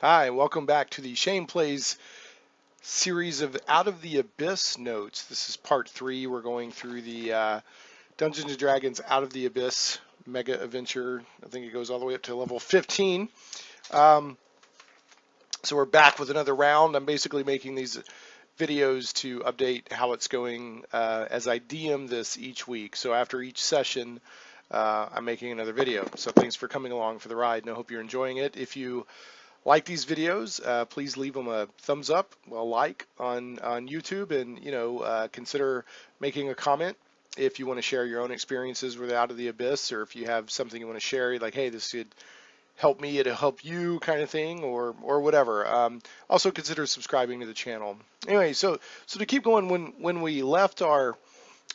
Hi, welcome back to the Shane Plays series of Out of the Abyss notes. This is part 3. We're going through the Dungeons and Dragons Out of the Abyss mega adventure. I think it goes all the way up to level 15. Um, so we're back with another round. I'm basically making these videos to update how it's going as I DM this each week. So after each session, I'm making another video. So thanks for coming along for the ride, and I hope you're enjoying it. If you like these videos, please leave them a thumbs up, a like on YouTube, and consider making a comment if you want to share your own experiences with Out of the Abyss, or if you have something you want to share, like, hey, this could help me, it'll help you, kind of thing, or whatever. Also consider subscribing to the channel. Anyway, so to keep going, when we left our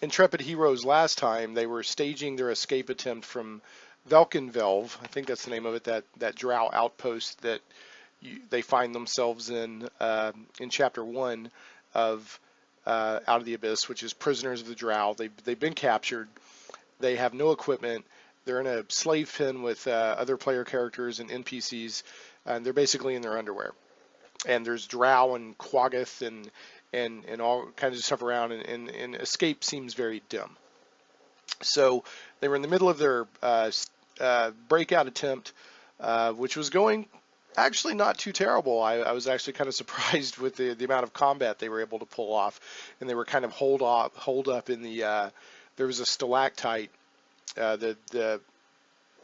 intrepid heroes last time, they were staging their escape attempt from Velkenvelv. I think that's the name of it. That drow outpost that they find themselves in chapter 1 of Out of the Abyss, which is prisoners of the drow. They've been captured. They have no equipment. They're in a slave pen with other player characters and NPCs, and they're basically in their underwear. And there's drow and quaggoth and all kinds of stuff around, and escape seems very dim. So they were in the middle of their breakout attempt, which was going actually not too terrible. I was actually kind of surprised with the amount of combat they were able to pull off, and they were kind of holed up in the. There was a stalactite. The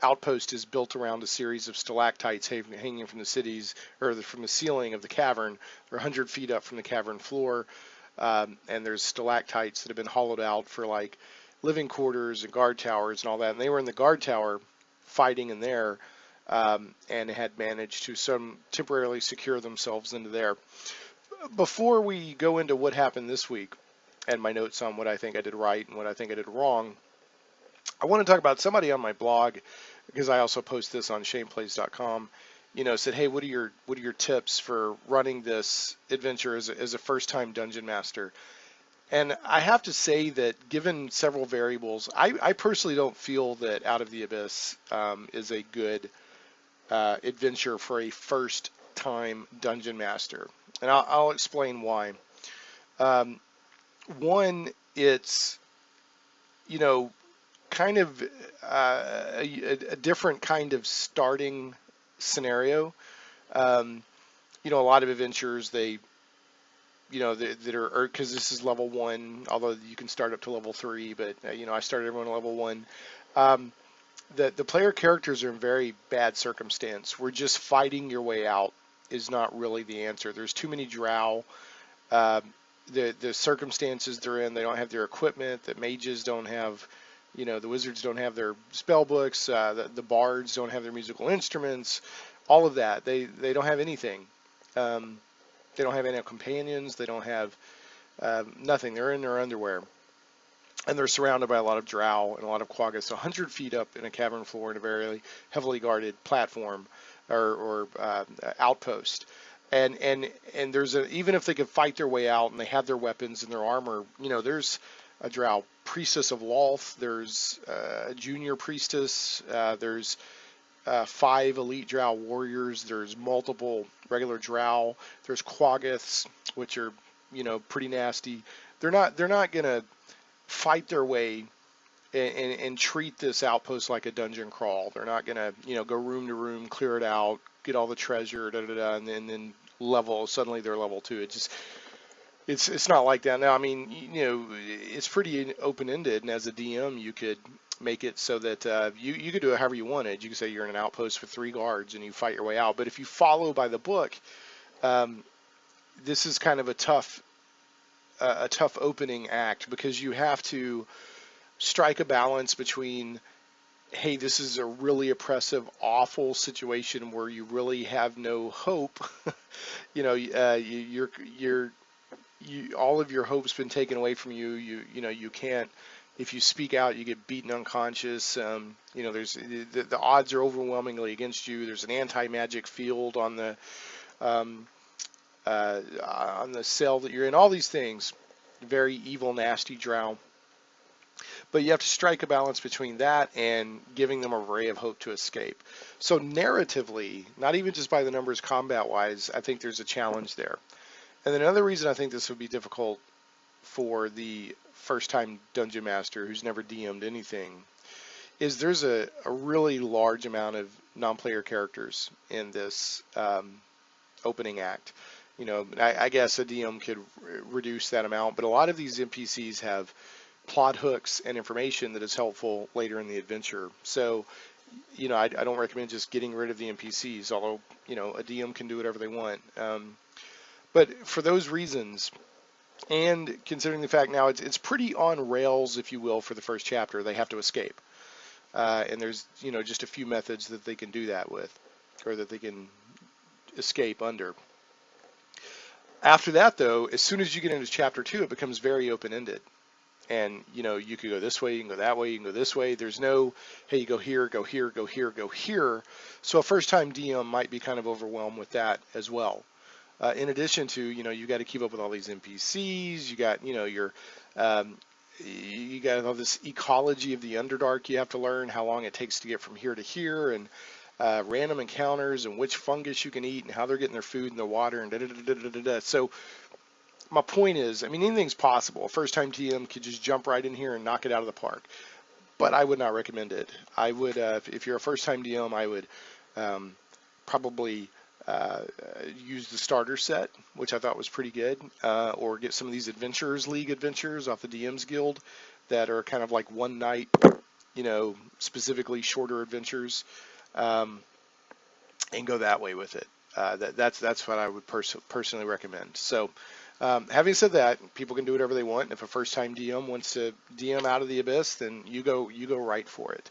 outpost is built around a series of stalactites hanging from the cities or from the ceiling of the cavern. They're 100 feet up from the cavern floor, and there's stalactites that have been hollowed out for like living quarters and guard towers and all that. And they were in the guard tower fighting in there, and had managed to temporarily secure themselves into there. Before we go into what happened this week and my notes on what I think I did right and what I think I did wrong, I want to talk about somebody on my blog, because I also post this on shaneplays.com. Said, hey, what are your tips for running this adventure as a first-time dungeon master? And I have to say that given several variables, I personally don't feel that Out of the Abyss is a good adventure for a first-time dungeon master, and I'll explain why. One, it's kind of a different kind of starting scenario. A lot of adventures that are because this is level 1, although you can start up to level 3, but I started everyone at level 1. The player characters are in very bad circumstance. We're just fighting your way out is not really the answer. There's too many drow. Uh, the circumstances they're in, they don't have their equipment. The mages don't have, the wizards don't have their spell books. The bards don't have their musical instruments. All of that, they don't have anything. They don't have any companions. They don't have nothing. They're in their underwear. And they're surrounded by a lot of drow and a lot of quaggas, 100 feet up in a cavern floor in a very heavily guarded platform or outpost. And there's even if they could fight their way out and they have their weapons and their armor, there's a drow priestess of Lolth, there's a junior priestess, there's 5 elite drow warriors, there's multiple regular drow, there's quaggoths, which are pretty nasty. They're not gonna fight their way and treat this outpost like a dungeon crawl. They're not gonna go room to room, clear it out, get all the treasure, and then suddenly they're level 2. It's not like that. Now, I mean, it's pretty open ended, and as a DM, you could make it so that you could do it however you wanted. You could say you're in an outpost with 3 guards and you fight your way out. But if you follow by the book, this is kind of a tough opening act, because you have to strike a balance between, hey, this is a really oppressive, awful situation where you really have no hope. All of your hope's been taken away from you. You can't. If you speak out, you get beaten unconscious. There's the odds are overwhelmingly against you. There's an anti-magic field on the cell that you're in. All these things, very evil, nasty drow. but you have to strike a balance between that and giving them a ray of hope to escape. So narratively, not even just by the numbers combat-wise, I think there's a challenge there. And then another reason I think this would be difficult for the first-time dungeon master who's never DM'd anything is there's a really large amount of non-player characters in this opening act. You know, I guess a DM could reduce that amount, but a lot of these NPCs have plot hooks and information that is helpful later in the adventure. So, you know, I don't recommend just getting rid of the NPCs, although, you know, a DM can do whatever they want. But for those reasons, and considering the fact now it's pretty on rails, if you will, for the first chapter, they have to escape. And there's, you know, just a few methods that they can do that with, or that they can escape under. After that, though, as soon as you get into chapter 2, it becomes very open-ended. And, you know, you could go this way, you can go that way, you can go this way. There's no, hey, you go here, go here, go here, go here. So a first-time DM might be kind of overwhelmed with that as well. In addition to, you know, you got to keep up with all these NPCs. You got, you know, you got all this ecology of the Underdark. You have to learn how long it takes to get from here to here, and random encounters, and which fungus you can eat, and how they're getting their food and their water, and da-da-da-da-da-da. So my point is, I mean, anything's possible. A first-time DM could just jump right in here and knock it out of the park. But I would not recommend it. I would, if you're a first-time DM, I would probably use the starter set, which I thought was pretty good, or get some of these Adventurers League adventures off the DM's Guild that are kind of like one night, you know, specifically shorter adventures, and go that way with it. That's what I would personally recommend. So, having said that, people can do whatever they want. If a first-time DM wants to DM Out of the Abyss, then you go right for it.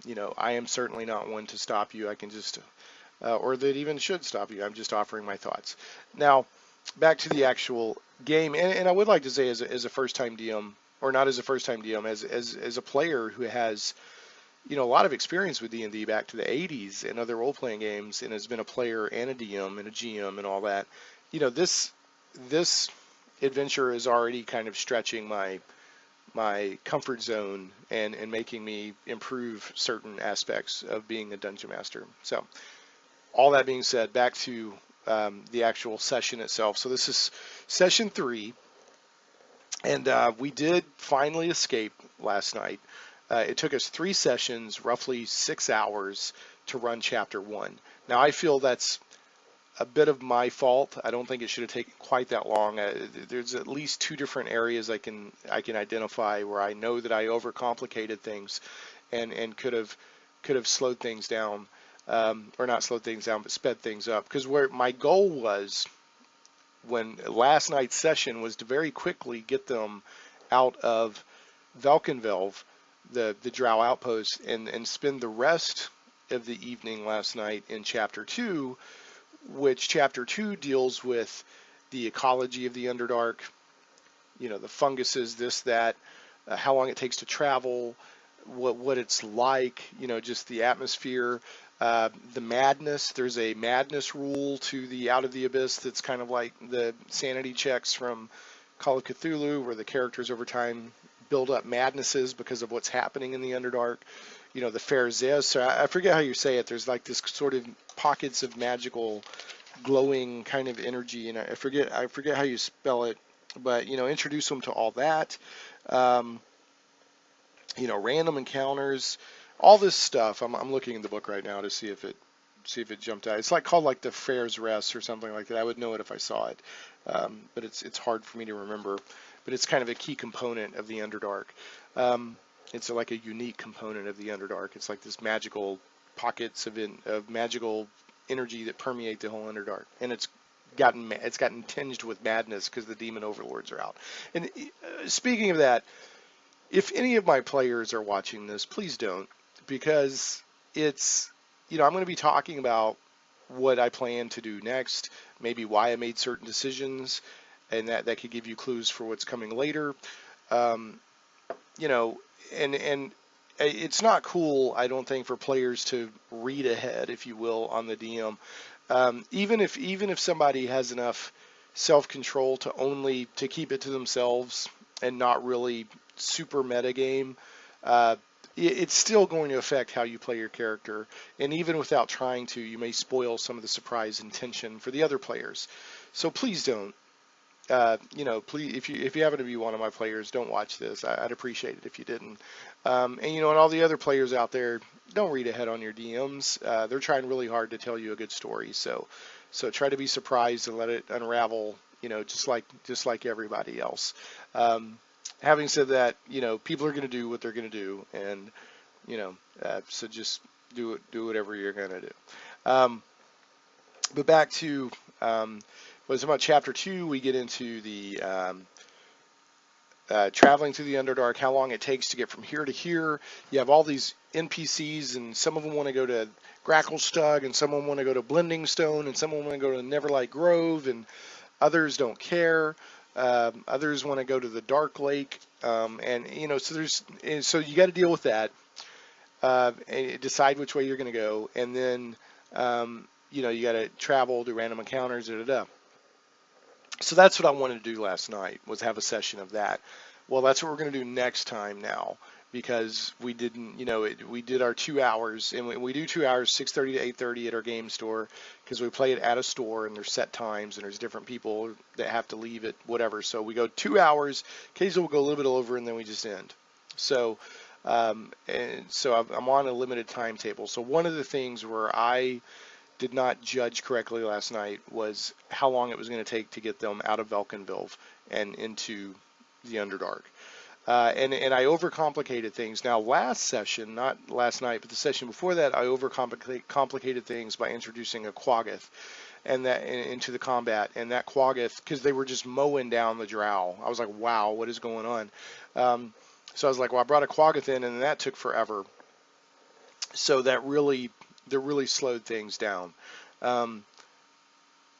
You know, I am certainly not one to stop you. I can just or that even should stop you. I'm just offering my thoughts. Now, back to the actual game, and I would like to say as a first-time DM, or not as a first-time DM, as a player who has, you know, a lot of experience with D&D back to the 80s and other role-playing games, and has been a player and a DM and a GM and all that. You know, this adventure is already kind of stretching my comfort zone and making me improve certain aspects of being a dungeon master. So, all that being said, back to the actual session itself. So this is session 3, and we did finally escape last night. It took us 3 sessions, roughly 6 hours, to run chapter 1. Now I feel that's a bit of my fault. I don't think it should have taken quite that long. There's at least 2 different areas I can identify where I know that I overcomplicated things and could have slowed things down. Or not slowed things down, but sped things up. Because where my goal was, when last night's session, was to very quickly get them out of Valkenvelv, the Drow outpost, and spend the rest of the evening last night in Chapter 2, which Chapter 2 deals with the ecology of the Underdark, you know, the funguses, this, that, how long it takes to travel, what it's like, you know, just the atmosphere. The madness, there's a madness rule to the Out of the Abyss that's kind of like the sanity checks from Call of Cthulhu, where the characters over time build up madnesses because of what's happening in the Underdark. You know, the Faerzes, so I forget how you say it, there's like this sort of pockets of magical glowing kind of energy, and I forget how you spell it, but, you know, introduce them to all that. You know, random encounters, all this stuff. I'm looking in the book right now to see if it jumped out. It's called like the Faerzes or something like that. I would know it if I saw it, but it's hard for me to remember. But it's kind of a key component of the Underdark. It's like a unique component of the Underdark. It's like this magical pockets of magical energy that permeate the whole Underdark, and it's gotten tinged with madness because the demon overlords are out. And speaking of that, if any of my players are watching this, please don't, because it's, you know, I'm going to be talking about what I plan to do next, maybe why I made certain decisions, and that could give you clues for what's coming later. You know, and it's not cool, I don't think, for players to read ahead, if you will, on the DM. Even if somebody has enough self-control to keep it to themselves and not really super meta game, it's still going to affect how you play your character. And even without trying to, you may spoil some of the surprise and tension for the other players. So please don't. Please, if you happen to be one of my players, don't watch this. I'd appreciate it if you didn't. And all the other players out there, don't read ahead on your DMs. They're trying really hard to tell you a good story. So try to be surprised and let it unravel. Just like everybody else. Having said that, people are going to do what they're going to do, and so just do whatever you're going to do. But back to was about chapter 2. We get into the traveling through the Underdark, how long it takes to get from here to here. You have all these NPCs, and some of them want to go to Gracklestug, and some of them want to go to Blending Stone, and some of them want to go to Neverlight Grove, and others don't care. Others want to go to the Dark Lake, so you got to deal with that, and decide which way you're going to go, and then you got to travel, do random encounters, So that's what I wanted to do last night, was have a session of that. Well, that's what we're going to do next time now, because we didn't, we did our 2 hours, and we do 2 hours, 6:30 to 8:30 at our game store, because we play it at a store, and there's set times, and there's different people that have to leave at whatever. So we go 2 hours, occasionally we'll go a little bit over, and then we just end. So, and so I'm on a limited timetable. So one of the things where I did not judge correctly last night was how long it was going to take to get them out of Velkenvilve and into the Underdark. And I overcomplicated things. Now, last session, not last night, but the session before that, I overcomplicated things by introducing a Quaggoth into the combat. And that Quaggoth, because they were just mowing down the drow, I was like, wow, what is going on? So I was like, well, I brought a Quaggoth in, and that took forever. So that really slowed things down.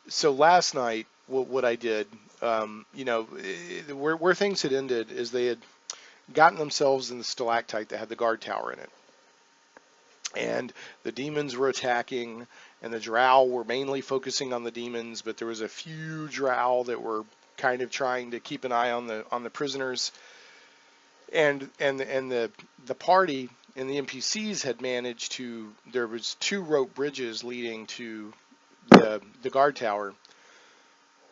So last night, what I did, where things had ended is they had gotten themselves in the stalactite that had the guard tower in it. And the demons were attacking, and the drow were mainly focusing on the demons, but there was a few drow that were kind of trying to keep an eye on the prisoners. And the party and the NPCs had managed to, there was 2 rope bridges leading to the guard tower,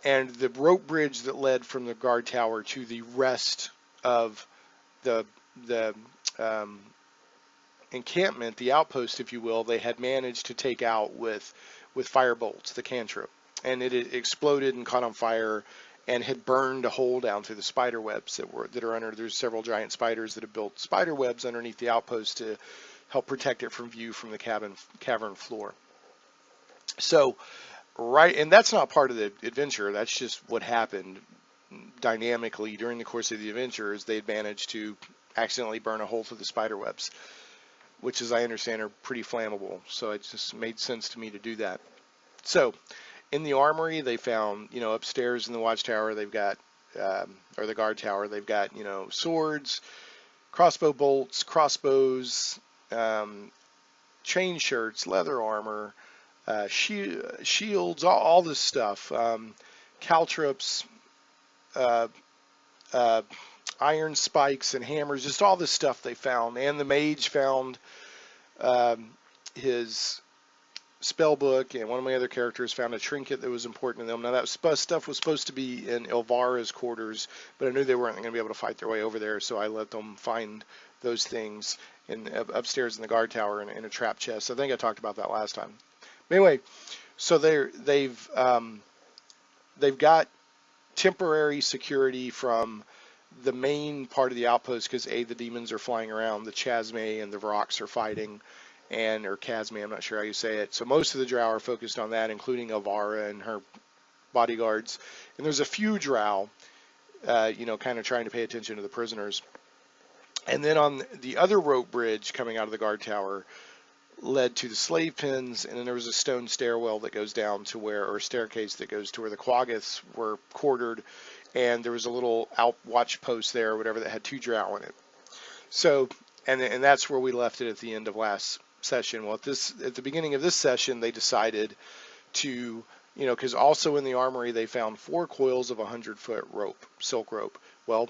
and the rope bridge that led from the guard tower to the rest of the encampment, the outpost, if you will, they had managed to take out with fire bolts, the cantrip, and it exploded and caught on fire and had burned a hole down through the spider webs that are under. There's several giant spiders that have built spider webs underneath the outpost to help protect it from view from the cavern floor. So, and that's not part of the adventure. That's just what happened dynamically during the course of the adventure. Is they'd managed to accidentally burn a hole through the spider webs, which, as I understand, are pretty flammable. So it just made sense to me to do that. So, in the armory, they found, upstairs in the watchtower, they've got, or the guard tower, they've got, swords, crossbow bolts, crossbows, chain shirts, leather armor, shields, all this stuff, caltrops, iron spikes and hammers, just all this stuff they found. And the mage found his spell book, and one of my other characters found a trinket that was important to them. Now, that stuff was supposed to be in Elvara's quarters, but I knew they weren't going to be able to fight their way over there, so I let them find those things upstairs in the guard tower in a trap chest. I think I talked about that last time. But anyway, so they've got temporary security from the main part of the outpost, because the demons are flying around, the Chasme and the Vrox are fighting, or Chasme, I'm not sure how you say it. So most of the drow are focused on that, including Elvara and her bodyguards. And there's a few drow, kind of trying to pay attention to the prisoners. And then on the other rope bridge coming out of the guard tower led to the slave pens, and then there was a stone stairwell that goes down to or staircase that goes to where the Quaggoths were quartered, and there was a little watch post there or whatever that had 2 drow in it. So, and that's where we left it at the end of last session. Well, at the beginning of this session, they decided to, because also in the armory they found 4 coils of 100-foot rope, silk rope. Well,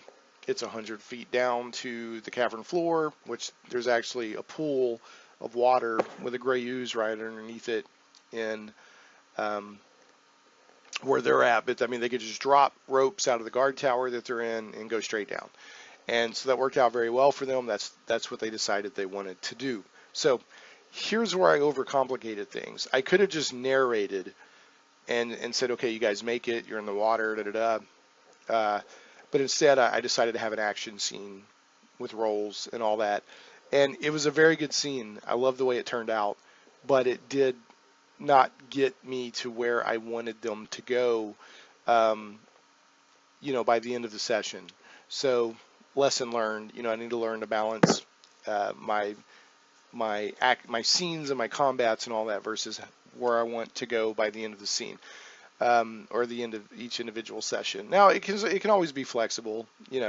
It's 100 feet down to the cavern floor, which there's actually a pool of water with a gray ooze right underneath it in where they're at. But I mean, they could just drop ropes out of the guard tower that they're in and go straight down. And so that worked out very well for them. That's what they decided they wanted to do. So here's where I overcomplicated things. I could have just narrated and said, okay, you guys make it, you're in the water, but instead I decided to have an action scene with rolls and all that. And it was a very good scene. I love the way it turned out, but it did not get me to where I wanted them to go, by the end of the session. So lesson learned, I need to learn to balance my scenes and my combats and all that versus where I want to go by the end of the scene, or the end of each individual session. Now it can always be flexible, you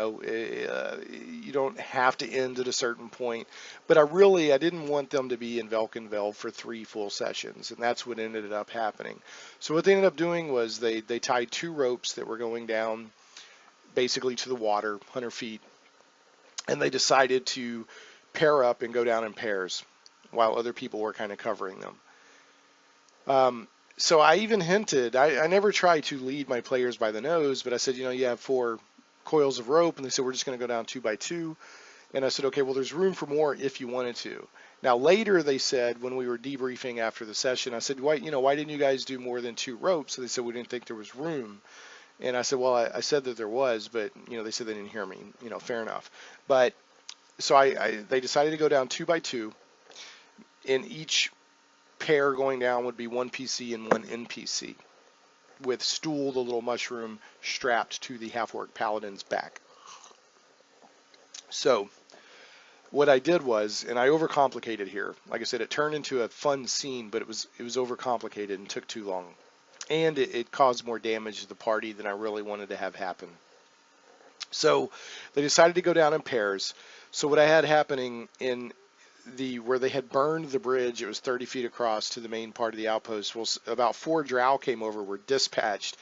don't have to end at a certain point, but I didn't want them to be in Velkenveld for 3 full sessions, and that's what ended up happening. So what they ended up doing was they tied 2 ropes that were going down basically to the water, 100 feet, and they decided to pair up and go down in pairs while other people were kind of covering them. So I even hinted, I never try to lead my players by the nose, but I said, you have 4 coils of rope, and they said, we're just going to go down 2 by 2. And I said, okay, well, there's room for more if you wanted to. Now, later they said, when we were debriefing after the session, I said, why didn't you guys do more than 2 ropes? So they said, we didn't think there was room. And I said, well, I said that there was, but, they said they didn't hear me. Fair enough. But so they decided to go down 2 by 2. In each pair going down would be 1 PC and 1 NPC, with Stool, the little mushroom, strapped to the half-orc paladin's back. So what I did was, and I overcomplicated here. Like I said, it turned into a fun scene, but it was overcomplicated and took too long. And it caused more damage to the party than I really wanted to have happen. So they decided to go down in pairs. So what I had happening in where they had burned the bridge, it was 30 feet across to the main part of the outpost. Well, about 4 drow came over, were dispatched.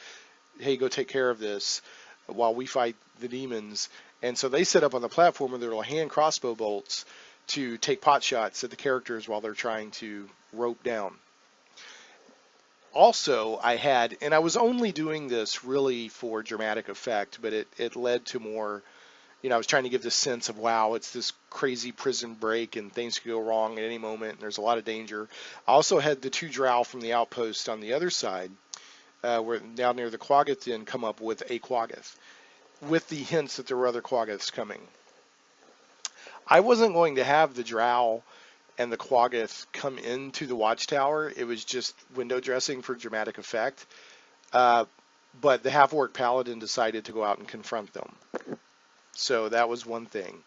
Hey, go take care of this while we fight the demons. And so they set up on the platform with their little hand crossbow bolts to take pot shots at the characters while they're trying to rope down. Also, and I was only doing this really for dramatic effect, but it led to more, I was trying to give this sense of, wow, it's this crazy prison break and things could go wrong at any moment and there's a lot of danger. I also had the 2 drow from the outpost on the other side, where down near the Quaggoth Inn, come up with a Quaggoth, with the hints that there were other Quaggoths coming. I wasn't going to have the drow and the Quaggoth come into the watchtower. It was just window dressing for dramatic effect. But the half-orc paladin decided to go out and confront them. So that was one thing.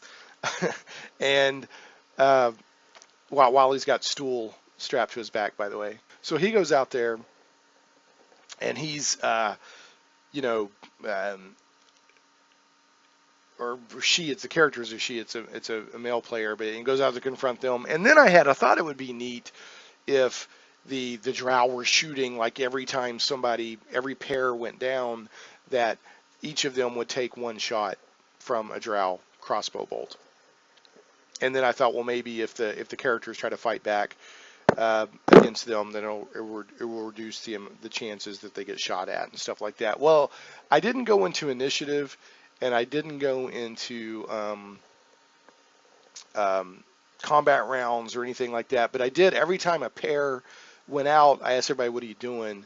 And while he's got Stool strapped to his back, by the way. So he goes out there, and he's, or she, it's the characters, or she, it's a male player, but he goes out to confront them. And then I thought it would be neat if the drow were shooting, like every time every pair went down, that each of them would take 1 shot from a drow crossbow bolt. And then I thought, well, maybe if the characters try to fight back against them, then it will reduce the chances that they get shot at and stuff like that. Well, I didn't go into initiative, and I didn't go into combat rounds or anything like that, but I did, every time a pair went out, I asked everybody, what are you doing?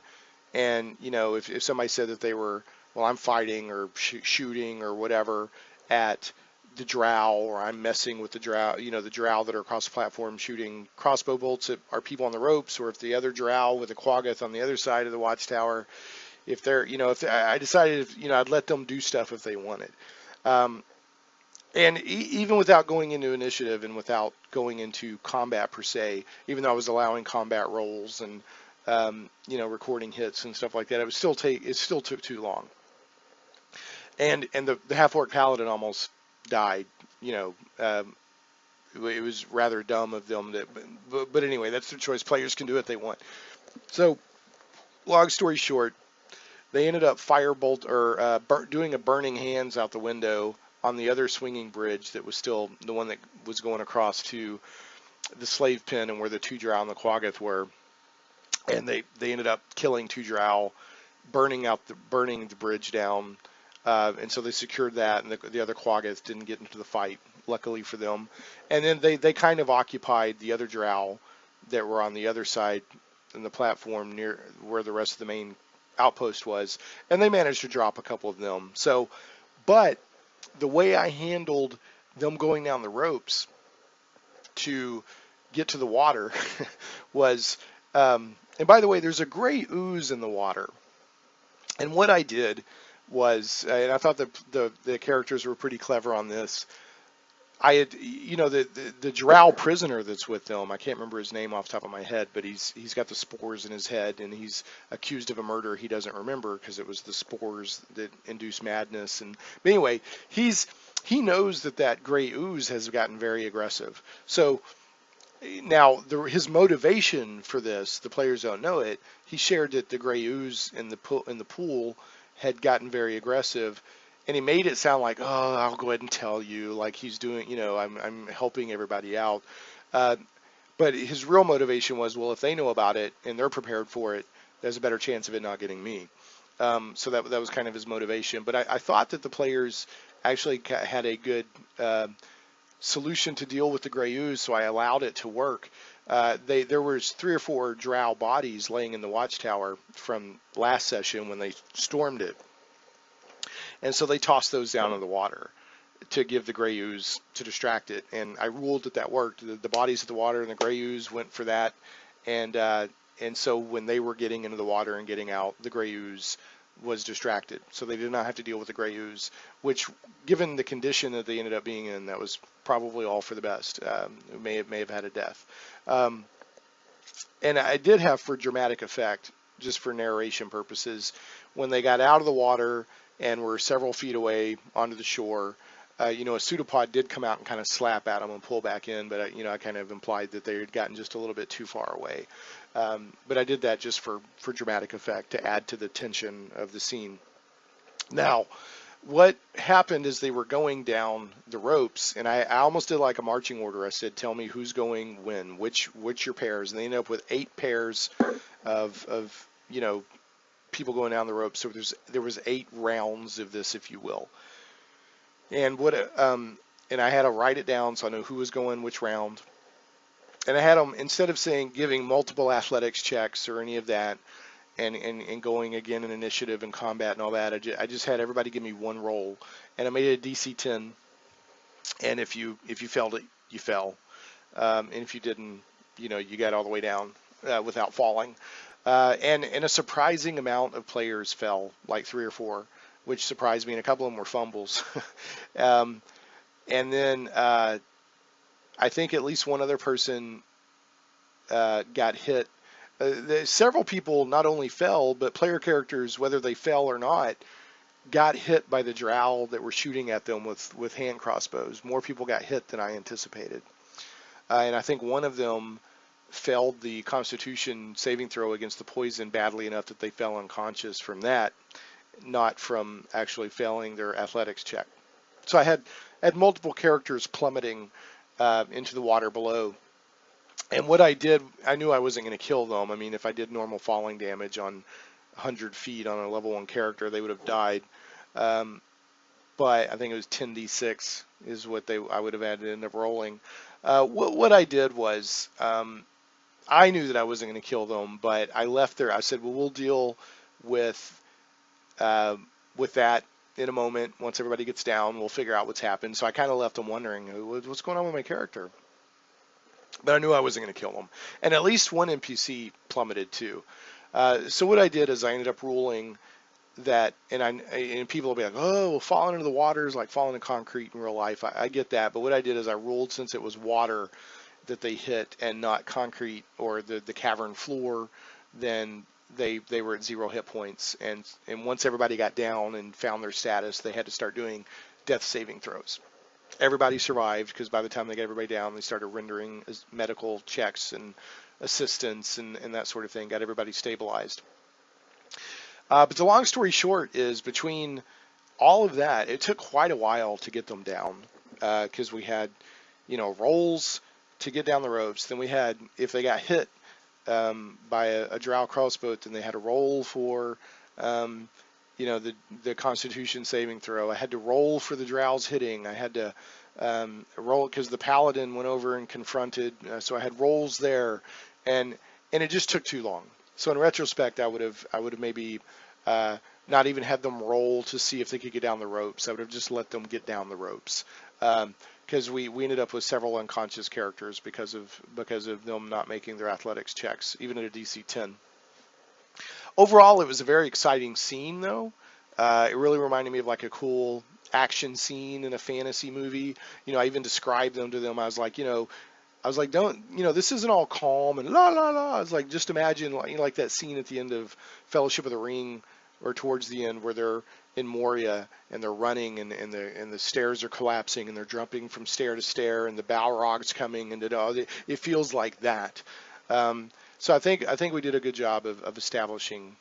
And, if somebody said that they were, well, I'm fighting or shooting or whatever at the drow, or I'm messing with the drow, the drow that are across the platform shooting crossbow bolts at our people on the ropes, or if the other drow with a Quaggoth on the other side of the watchtower, if they're, I decided, I'd let them do stuff if they wanted. And even without going into initiative and without going into combat per se, even though I was allowing combat rolls and, recording hits and stuff like that, it still took too long. And the half-orc paladin almost died, it was rather dumb of them but anyway, that's their choice. Players can do what they want. So, long story short, they ended up doing a burning hands out the window on the other swinging bridge that was still the one that was going across to the slave pen and where the two drow and the Quaggoth were. And they ended up killing two drow, burning the bridge down. And so they secured that, and the other Quaggoth didn't get into the fight, luckily for them. And then they kind of occupied the other drow that were on the other side in the platform near where the rest of the main outpost was, and they managed to drop a couple of them. So, but the way I handled them going down the ropes to get to the water was, and by the way, there's a gray ooze in the water. And what I did was, and I thought the characters were pretty clever on this. I had, the drow prisoner that's with them, I can't remember his name off the top of my head, but he's got the spores in his head, and he's accused of a murder he doesn't remember because it was the spores that induced madness. But anyway, he knows that gray ooze has gotten very aggressive. So now his motivation for this, the players don't know it. He shared that the gray ooze in the pool had gotten very aggressive. And he made it sound like, oh, I'll go ahead and tell you, like he's doing, I'm helping everybody out. But his real motivation was, well, if they know about it and they're prepared for it, there's a better chance of it not getting me. So that was kind of his motivation. But I thought that the players actually had a good solution to deal with the gray ooze, so I allowed it to work. There was 3 or 4 drow bodies laying in the watchtower from last session when they stormed it. And so they tossed those down in the water to give the gray ooze to distract it. And I ruled that worked. The bodies of the water and the gray ooze went for that. And so when they were getting into the water and getting out, the gray ooze was distracted. So they did not have to deal with the gray ooze, which, given the condition that they ended up being in, that was probably all for the best. It may have had a death. And I did have, for dramatic effect, just for narration purposes, when they got out of the water and were several feet away onto the shore, a pseudopod did come out and kind of slap at them and pull back in, but I kind of implied that they had gotten just a little bit too far away. But I did that just for dramatic effect to add to the tension of the scene. Now, what happened is they were going down the ropes, and I almost did like a marching order. I said, tell me who's going when, which your pairs, and they ended up with 8 pairs of people going down the ropes. So there was 8 rounds of this, if you will. And and I had to write it down so I know who was going which round. And I had them, instead of giving multiple athletics checks or any of that, and going again in initiative and combat and all that, I just had everybody give me one roll, and I made it a DC 10. And if you failed it, you fell, and if you didn't, you got all the way down without falling. And a surprising amount of players fell, like 3 or 4, which surprised me, and a couple of them were fumbles. And then I think at least one other person got hit. Several people not only fell, but player characters, whether they fell or not, got hit by the drow that were shooting at them with hand crossbows. More people got hit than I anticipated. And I think one of them failed the Constitution saving throw against the poison badly enough that they fell unconscious from that, not from actually failing their athletics check. So I had multiple characters plummeting into the water below. And what I did, I knew I wasn't going to kill them. I mean, if I did normal falling damage on 100 feet on a level 1 character, they would have died. But I think it was 10d6 is what I would have had to end up rolling. What I did was, I knew that I wasn't going to kill them, but I left there. I said, well, we'll deal with that in a moment. Once everybody gets down, we'll figure out what's happened. So I kind of left them wondering, what's going on with my character? But I knew I wasn't going to kill them. And at least one NPC plummeted too. So what I did is I ended up ruling that, and people will be like, oh, well, falling into the water is like falling in concrete in real life. I get that. But what I did is I ruled, since it was water that they hit and not concrete or the cavern floor, then they were at 0 hit points. And once everybody got down and found their status, they had to start doing death saving throws. Everybody survived, because by the time they got everybody down, they started rendering medical checks and assistance and that sort of thing, got everybody stabilized. But the long story short is, between all of that, it took quite a while to get them down because we had, rolls to get down the ropes. Then we had, if they got hit by a drow crossbow, then they had a roll for, um, the Constitution saving throw. I had to roll for the drows hitting. I had to roll because the paladin went over and confronted. So I had rolls there, and it just took too long. So in retrospect, I would have maybe not even had them roll to see if they could get down the ropes. I would have just let them get down the ropes. Because we ended up with several unconscious characters because of them not making their athletics checks, even at a DC 10. Overall, it was a very exciting scene, though. It really reminded me of like a cool action scene in a fantasy movie. I even described them to them. Don't, this isn't all calm and la la la. I was like, just imagine like that scene at the end of Fellowship of the Ring, or towards the end where they're in Moria and they're running and the stairs are collapsing and they're jumping from stair to stair and the Balrog's coming and it feels like that. So I think we did a good job of establishing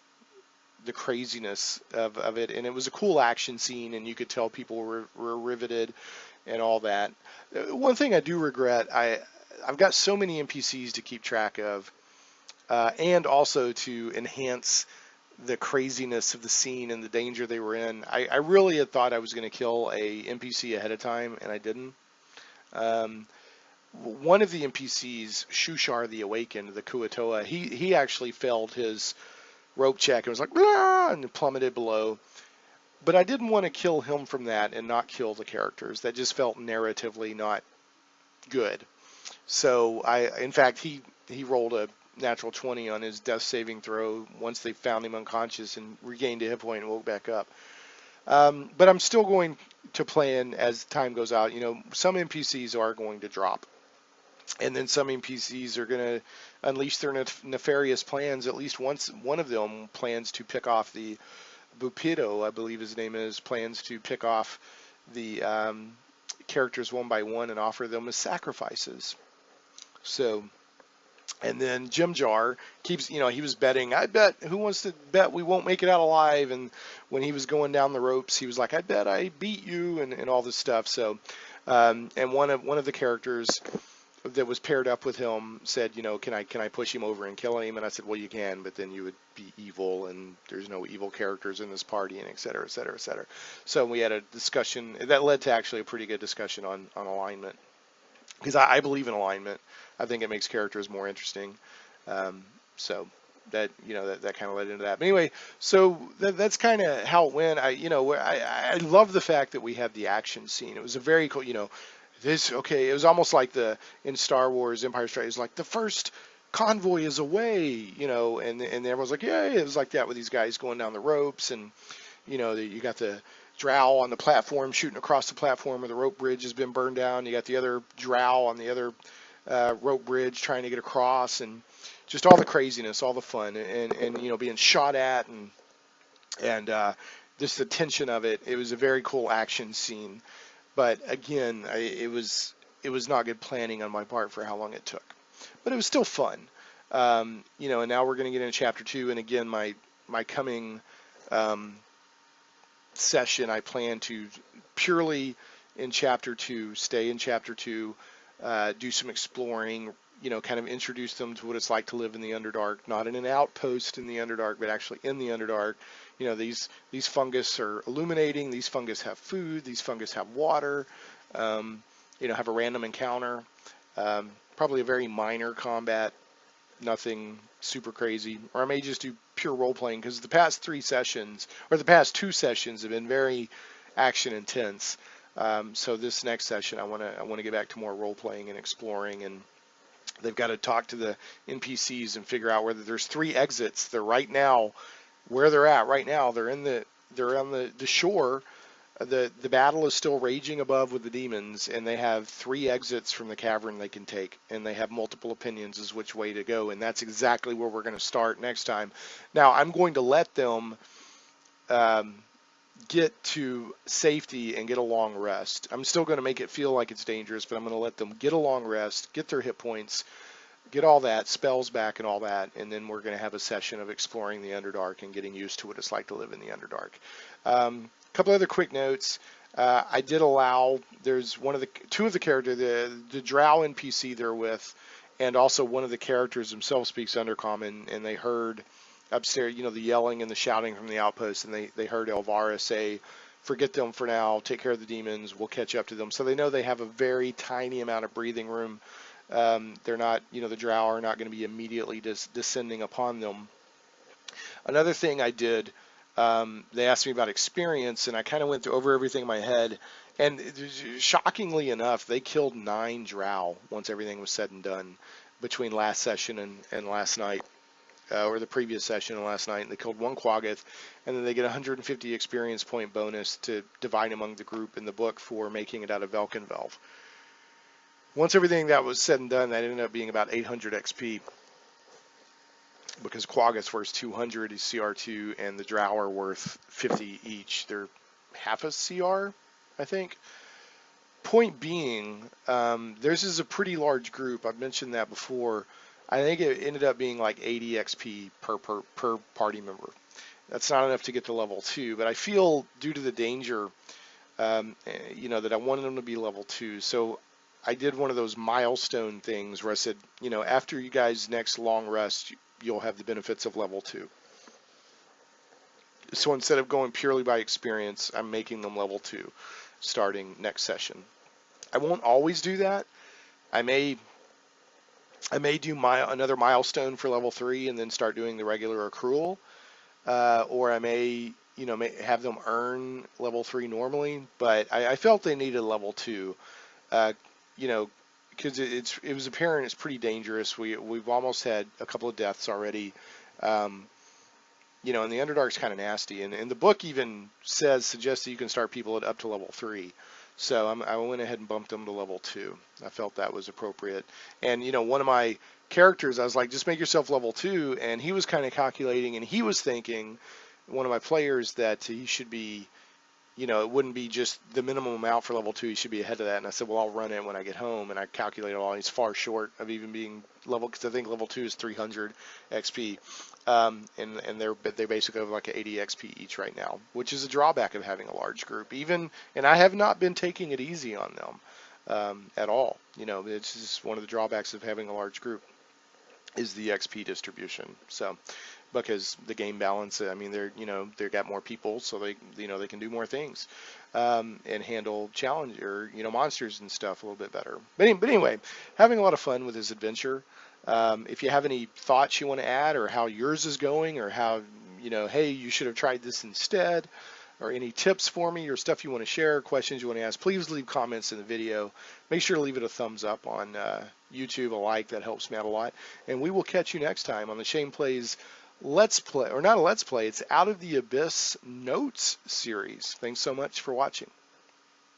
the craziness of it, and it was a cool action scene, and you could tell people were riveted and all that. One thing I do regret, I've got so many NPCs to keep track of, and also to enhance the craziness of the scene and the danger they were in. I really had thought I was going to kill a NPC ahead of time, and I didn't. One of the NPCs, Shushar the Awakened, the Kuatoa, he actually failed his rope check and was like, "Blah!" and plummeted below. But I didn't want to kill him from that and not kill the characters. That just felt narratively not good. So in fact, he rolled a natural 20 on his death saving throw once they found him unconscious and regained a hit point and woke back up. But I'm still going to plan as time goes out. Some NPCs are going to drop, and then some NPCs are going to unleash their nefarious plans. At least one of them plans to pick off the Bupido, I believe his name is, plans to pick off the characters one by one and offer them as sacrifices. So, and then Jim Jar keeps, he was betting, I bet, who wants to bet we won't make it out alive? And when he was going down the ropes, he was like, I bet I beat you, and all this stuff. So, and one of the characters that was paired up with him said, can I push him over and kill him? And I said, well, you can, but then you would be evil, and there's no evil characters in this party, and et cetera, et cetera, et cetera. So we had a discussion that led to actually a pretty good discussion on alignment, because I believe in alignment. I think it makes characters more interesting. So that that kind of led into that. But anyway, so that's kind of how it went. I love the fact that we had the action scene. It was a very cool, it was almost like in Star Wars Empire Strikes, it was like the first convoy is away, and everyone's like, yeah, it was like that with these guys going down the ropes, and you got the drow on the platform shooting across the platform where the rope bridge has been burned down. You got the other drow on the other rope bridge trying to get across, and just all the craziness, all the fun, and being shot at, and just the tension of it. It was a very cool action scene, but again, it was not good planning on my part for how long it took, but it was still fun. And now we're going to get into chapter 2, and again, my coming session, I plan to purely in chapter 2, stay in chapter 2, do some exploring, kind of introduce them to what it's like to live in the Underdark, not in an outpost in the Underdark, but actually in the Underdark. These fungus are illuminating, these fungus have food, these fungus have water, have a random encounter, probably a very minor combat, nothing super crazy, or I may just do pure role playing, because the past 2 sessions have been very action intense. So this next session, I want to get back to more role playing and exploring, and they've got to talk to the NPCs and figure out whether there's 3 exits. They're right now where they're at right now. They're on the shore. The battle is still raging above with the demons, and they have 3 exits from the cavern they can take, and they have multiple opinions as which way to go, and that's exactly where we're going to start next time. Now, I'm going to let them get to safety and get a long rest. I'm still going to make it feel like it's dangerous, but I'm going to let them get a long rest, get their hit points, get all that, spells back and all that, and then we're going to have a session of exploring the Underdark and getting used to what it's like to live in the Underdark. A couple other quick notes. I did allow, there's two of the characters, the Drow NPC they're with, and also one of the characters themselves speaks Undercommon, and they heard upstairs, the yelling and the shouting from the outpost, and they heard Elvira say, forget them for now, take care of the demons, we'll catch up to them. So they know they have a very tiny amount of breathing room. They're not, the Drow are not going to be immediately descending upon them. Another thing I did, they asked me about experience, and I kind of went over everything in my head. And shockingly enough, they killed 9 Drow once everything was said and done between last session and last night, or the previous session and last night. And they killed 1 Quaggoth, and then they get 150 experience point bonus to divide among the group in the book for making it out of Velkenvelv. Once everything that was said and done, that ended up being about 800 XP. Because Quaggoth's worth 200 is CR2, and the Drow are worth 50 each. They're half a CR, I think. Point being, theirs is a pretty large group. I've mentioned that before. I think it ended up being like 80 XP per party member. That's not enough to get to level 2, but I feel due to the danger, that I wanted them to be level 2. So I did one of those milestone things where I said, after you guys' next long rest, you'll have the benefits of level 2. So instead of going purely by experience, I'm making them level 2 starting next session. I won't always do that. I may do another milestone for level 3 and then start doing the regular accrual, or I may have them earn level 3 normally. But I felt they needed level 2, because it was apparent it's pretty dangerous. We've almost had a couple of deaths already, and the Underdark's kind of nasty. And the book even suggests that you can start people up to level 3. So I went ahead and bumped them to level 2. I felt that was appropriate. And one of my characters, I was like, just make yourself level 2, and he was kind of calculating, and he was thinking, one of my players, that he should be, it wouldn't be just the minimum amount for level 2. He should be ahead of that. And I said, well, I'll run it when I get home. And I calculated all. He's far short of even being level, because I think level 2 is 300 XP. And they basically have like 80 XP each right now, which is a drawback of having a large group. And I have not been taking it easy on them at all. It's just one of the drawbacks of having a large group is the XP distribution. So, because the game balance, they've got more people, so they can do more things, and handle challenge or monsters and stuff a little bit better. But anyway, having a lot of fun with this adventure. If you have any thoughts you want to add, or how yours is going, or how hey, you should have tried this instead, or any tips for me, or stuff you want to share, questions you want to ask, please leave comments in the video. Make sure to leave it a thumbs up on YouTube, a like, that helps me out a lot. And we will catch you next time on the Shane Plays Let's Play, or not a Let's Play, it's Out of the Abyss Notes series. Thanks so much for watching.